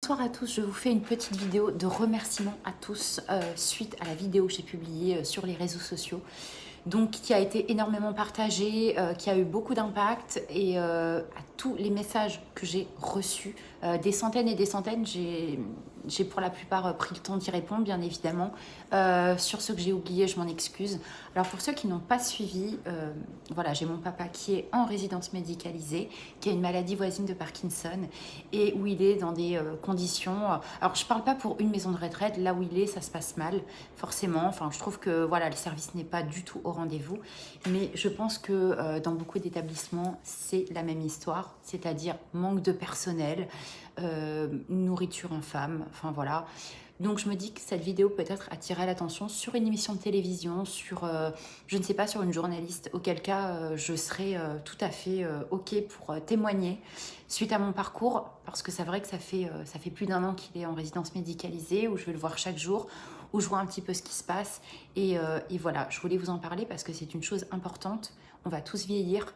Bonsoir à tous, je vous fais une petite vidéo de remerciement à tous suite à la vidéo que j'ai publiée sur les réseaux sociaux. Donc qui a été énormément partagée, qui a eu beaucoup d'impact et à tous les messages que j'ai reçus, des centaines et des centaines, j'ai pour la plupart pris le temps d'y répondre bien évidemment. Sur ceux que j'ai oubliés, je m'en excuse. Alors pour ceux qui n'ont pas suivi, voilà, j'ai mon papa qui est en résidence médicalisée, qui a une maladie voisine de Parkinson et où il est dans des conditions... alors je parle pas pour une maison de retraite, là où il est ça se passe mal forcément, enfin je trouve que voilà, le service n'est pas du tout au rendez-vous, mais je pense que dans beaucoup d'établissements c'est la même histoire, c'est-à-dire manque de personnel, nourriture infâme, enfin voilà. Donc je me dis que cette vidéo peut-être attirer l'attention sur une émission de télévision, sur, je ne sais pas, sur une journaliste, auquel cas je serais tout à fait ok pour témoigner suite à mon parcours, parce que c'est vrai que ça fait plus d'1 an qu'il est en résidence médicalisée, où je vais le voir chaque jour, où je vois un petit peu ce qui se passe, et voilà, je voulais vous en parler parce que c'est une chose importante. On va tous vieillir,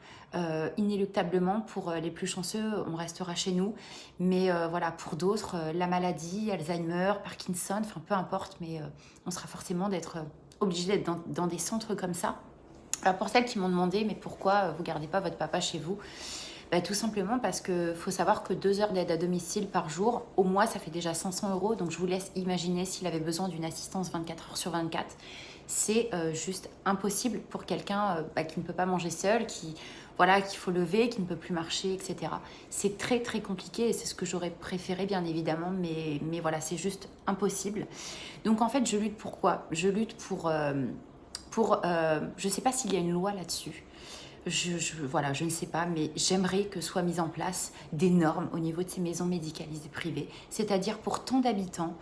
inéluctablement. Pour les plus chanceux, on restera chez nous. Mais voilà, pour d'autres, la maladie, Alzheimer, Parkinson, enfin peu importe, mais on sera forcément obligé d'être dans des centres comme ça. Alors pour celles qui m'ont demandé, mais pourquoi vous gardez pas votre papa chez vous? Bah, tout simplement parce qu'il faut savoir que 2 heures d'aide à domicile par jour, au mois, ça fait déjà 500 €. Donc je vous laisse imaginer s'il avait besoin d'une assistance 24 heures sur 24. C'est juste impossible pour quelqu'un qui ne peut pas manger seul, voilà, qu'il faut lever, qui ne peut plus marcher, etc. C'est très très compliqué et c'est ce que j'aurais préféré bien évidemment, mais voilà, c'est juste impossible. Donc en fait, je lutte pour quoi? Je lutte pour je ne sais pas s'il y a une loi là-dessus. Voilà, je ne sais pas, mais j'aimerais que soient mises en place des normes au niveau de ces maisons médicalisées privées. C'est-à-dire pour tant d'habitants,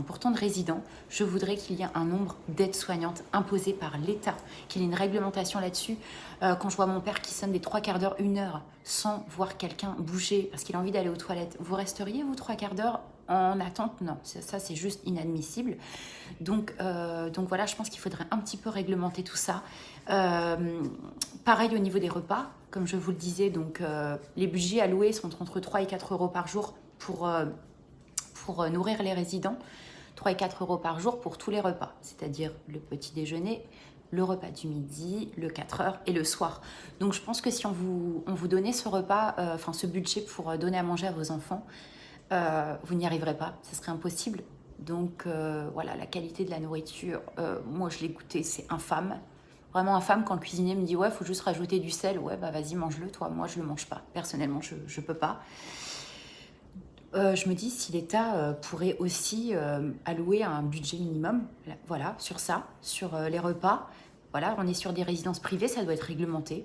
pour tant de résidents, je voudrais qu'il y ait un nombre d'aides-soignantes imposées par l'État, qu'il y ait une réglementation là-dessus. Quand je vois mon père qui sonne des 3/4 d'heure, 1 heure, sans voir quelqu'un bouger parce qu'il a envie d'aller aux toilettes, vous resteriez, vous, 3/4 d'heure en attente? Non, ça c'est juste inadmissible. Donc voilà, je pense qu'il faudrait un petit peu réglementer tout ça. Pareil au niveau des repas, comme je vous le disais, donc les budgets alloués sont entre 3 et 4 € par jour pour nourrir les résidents. 3 et 4 € par jour pour tous les repas, c'est-à-dire le petit déjeuner, le repas du midi, le 4 heures et le soir. Donc je pense que si on vous donnait ce repas, ce budget pour donner à manger à vos enfants, vous n'y arriverez pas, ce serait impossible. Donc voilà, la qualité de la nourriture, moi je l'ai goûté, c'est infâme. Vraiment infâme quand le cuisinier me dit « ouais, il faut juste rajouter du sel ». Ouais, bah vas-y, mange-le, toi. Moi, je le mange pas. Personnellement, je peux pas. Je me dis si l'État pourrait aussi allouer un budget minimum, voilà, sur ça, sur les repas. Voilà, on est sur des résidences privées, ça doit être réglementé.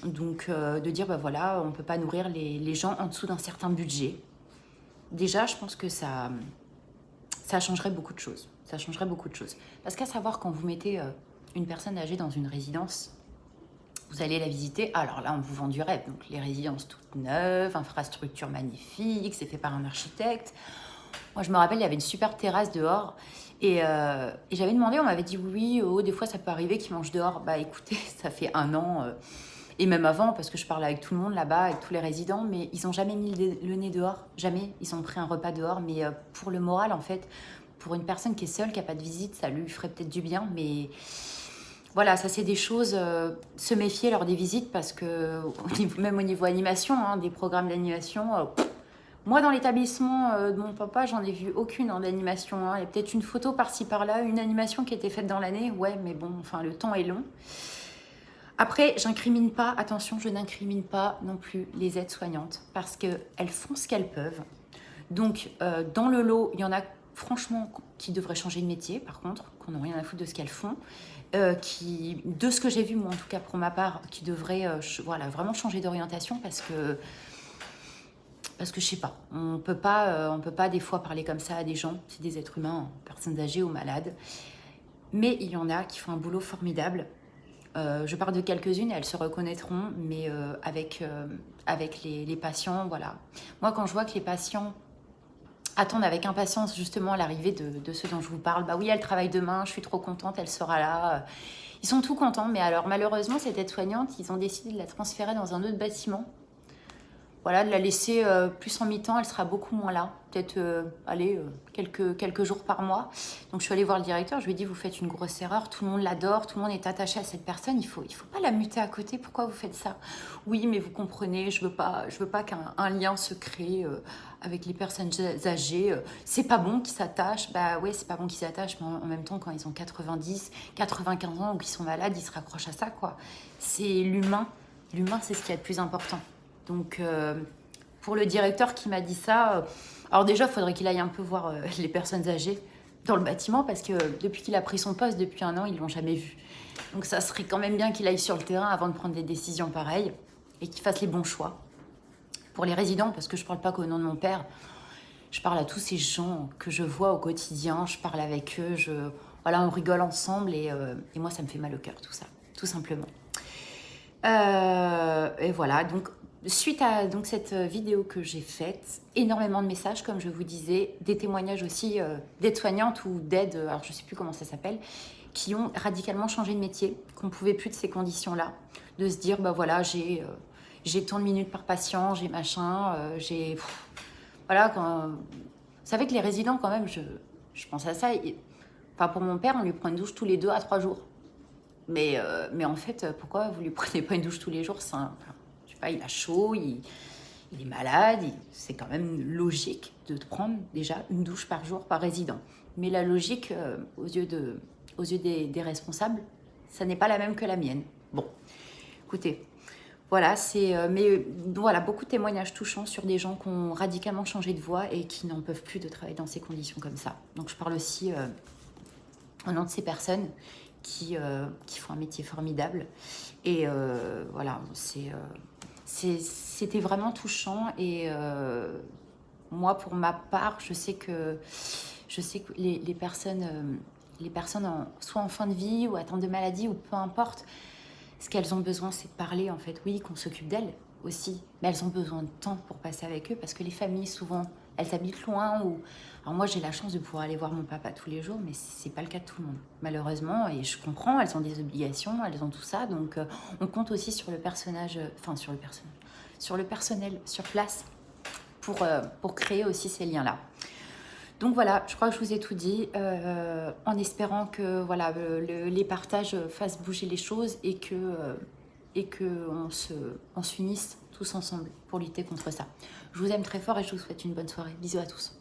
Donc de dire, bah voilà, on peut pas nourrir les gens en dessous d'un certain budget. Déjà, je pense que ça changerait beaucoup de choses. Ça changerait beaucoup de choses. Parce qu'à savoir, quand vous mettez une personne âgée dans une résidence, vous allez la visiter, alors là on vous vend du rêve, donc les résidences toutes neuves, infrastructures magnifiques, c'est fait par un architecte. Moi je me rappelle, il y avait une super terrasse dehors et j'avais demandé, on m'avait dit oui, oh, des fois ça peut arriver qu'ils mangent dehors. Bah écoutez, ça fait 1 an et même avant, parce que je parle avec tout le monde là-bas, avec tous les résidents, mais ils n'ont jamais mis le nez dehors, jamais. Ils ont pris un repas dehors, mais pour le moral en fait, pour une personne qui est seule, qui n'a pas de visite, ça lui ferait peut-être du bien, mais voilà, ça c'est des choses, se méfier lors des visites, parce que même au niveau animation, hein, des programmes d'animation, moi dans l'établissement de mon papa, j'en ai vu aucune d'animation, hein. Il y a peut-être une photo par-ci par-là, une animation qui a été faite dans l'année, ouais, mais bon, enfin le temps est long. Après, j'incrimine pas, attention, je n'incrimine pas non plus les aides-soignantes, parce qu'elles font ce qu'elles peuvent. Donc dans le lot, il y en a franchement qui devraient changer de métier, par contre, qu'on n'a rien à foutre de ce qu'elles font, de ce que j'ai vu, moi en tout cas pour ma part, qui devraient voilà, vraiment changer d'orientation, parce que je sais pas, on peut pas des fois parler comme ça à des gens, c'est des êtres humains, personnes âgées ou malades, mais il y en a qui font un boulot formidable. Je parle de quelques-unes et elles se reconnaîtront, mais avec les patients, voilà. Moi, quand je vois que les patients attendent avec impatience justement l'arrivée de ceux dont je vous parle, bah oui, elle travaille demain, je suis trop contente, elle sera là. Ils sont tout contents, mais alors malheureusement, cette aide-soignante, ils ont décidé de la transférer dans un autre bâtiment. voilà, de la laisser plus en mi-temps, elle sera beaucoup moins là. Peut-être, allez, quelques jours par mois. Donc, je suis allée voir le directeur, je lui ai dit, vous faites une grosse erreur, tout le monde l'adore, tout le monde est attaché à cette personne, il faut pas la muter à côté, pourquoi vous faites ça? Oui, mais vous comprenez, je veux pas qu'un lien se crée avec les personnes âgées. C'est pas bon qu'ils s'attachent. Bah ouais, c'est pas bon qu'ils s'attachent, mais en même temps, quand ils ont 90, 95 ans ou qu'ils sont malades, ils se raccrochent à ça, quoi. C'est l'humain. L'humain, c'est ce qui est le plus important. Donc, pour le directeur qui m'a dit ça, alors déjà, il faudrait qu'il aille un peu voir les personnes âgées dans le bâtiment parce que depuis qu'il a pris son poste, depuis 1 an, ils ne l'ont jamais vu. Donc, ça serait quand même bien qu'il aille sur le terrain avant de prendre des décisions pareilles et qu'il fasse les bons choix. Pour les résidents, parce que je ne parle pas qu'au nom de mon père, je parle à tous ces gens que je vois au quotidien, je parle avec eux, voilà, on rigole ensemble et moi, ça me fait mal au cœur, tout ça, tout simplement. Et voilà, donc suite à donc, cette vidéo que j'ai faite, énormément de messages, comme je vous disais, des témoignages aussi d'aides-soignantes ou d'aides, alors je ne sais plus comment ça s'appelle, qui ont radicalement changé de métier, qu'on ne pouvait plus de ces conditions-là, de se dire, bah voilà, j'ai tant de minutes par patient, j'ai machin, j'ai... Voilà, vous savez que les résidents, quand même, je pense à ça, enfin, pour mon père, on lui prend une douche tous les 2 à 3 jours. Mais en fait, pourquoi vous lui prenez pas une douche tous les jours? Enfin, je sais pas, il a chaud, il est malade, c'est quand même logique de prendre déjà une douche par jour par résident. Mais la logique, aux yeux des responsables, ça n'est pas la même que la mienne. Bon, écoutez, voilà, mais voilà, beaucoup de témoignages touchants sur des gens qui ont radicalement changé de voie et qui n'en peuvent plus de travailler dans ces conditions comme ça. Donc je parle aussi au nom de ces personnes qui font un métier formidable. Et voilà, c'était vraiment touchant. Et moi, pour ma part, je sais que les personnes, soit en fin de vie ou atteintes de maladie, ou peu importe, ce qu'elles ont besoin, c'est de parler, en fait. Oui, qu'on s'occupe d'elles aussi, mais elles ont besoin de temps pour passer avec eux, parce que les familles, souvent, elles habitent loin. Alors moi, j'ai la chance de pouvoir aller voir mon papa tous les jours, mais c'est pas le cas de tout le monde, malheureusement. Et je comprends, elles ont des obligations, elles ont tout ça. Donc, on compte aussi sur le personnage, sur le personnel, sur place, pour créer aussi ces liens-là. Donc voilà, je crois que je vous ai tout dit, en espérant que voilà, les partages fassent bouger les choses et qu'on s'unisse tous ensemble pour lutter contre ça. Je vous aime très fort et je vous souhaite une bonne soirée. Bisous à tous.